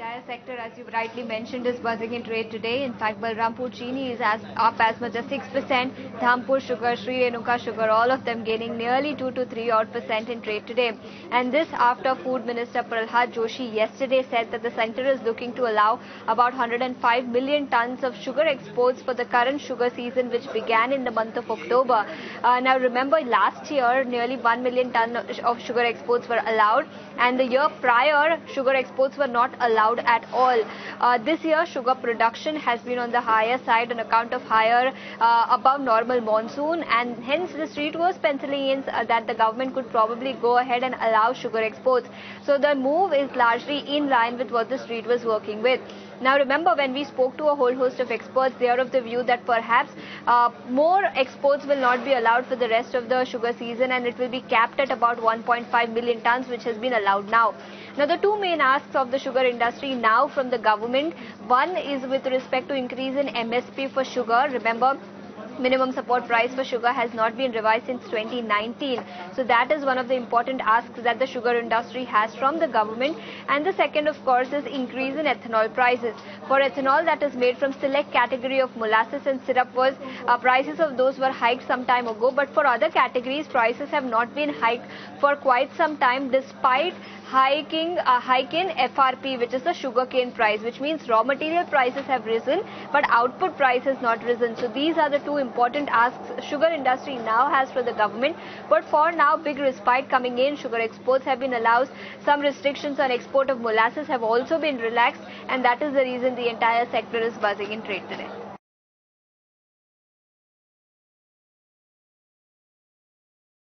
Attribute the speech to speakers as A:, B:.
A: entire sector, as you rightly mentioned, is buzzing in trade today. In fact, Balrampur Chini is up as much as 6%. Dhampur Sugar, Sri Renuka Sugar, all of them gaining nearly 2 to 3 odd percent in trade today. And this after Food Minister Prahlad Joshi yesterday said that the centre is looking to allow about 105 million tons of sugar exports for the current sugar season, which began in the month of October. Now remember, last year nearly 1 million ton of sugar exports were allowed, and the year prior sugar exports were not allowed at all. This year sugar production has been on the higher side on account of higher above normal monsoon, and hence the street was penciling in that the government could probably go ahead and allow sugar exports. So the move is largely in line with what the street was working with. Now remember, when we spoke to a whole host of experts, they are of the view that perhaps more exports will not be allowed for the rest of the sugar season, and it will be capped at about 1.5 million tons, which has been allowed now. Now the two main asks of the sugar industry now from the government, one is with respect to increase in MSP for sugar. Remember, minimum support price for sugar has not been revised since 2019. So that is one of the important asks that the sugar industry has from the government. And the second, of course, is increase in ethanol prices. For ethanol that is made from select category of molasses and syrup, prices of those were hiked some time ago. But for other categories, prices have not been hiked for quite some time, despite hike in FRP, which is the sugarcane price, which means raw material prices have risen, but output price has not risen. So these are the two important asks sugar industry now has for the government. But for now, big respite coming in. Sugar exports have been allowed. Some restrictions on export of molasses have also been relaxed, and that is the reason the entire sector is buzzing in trade today.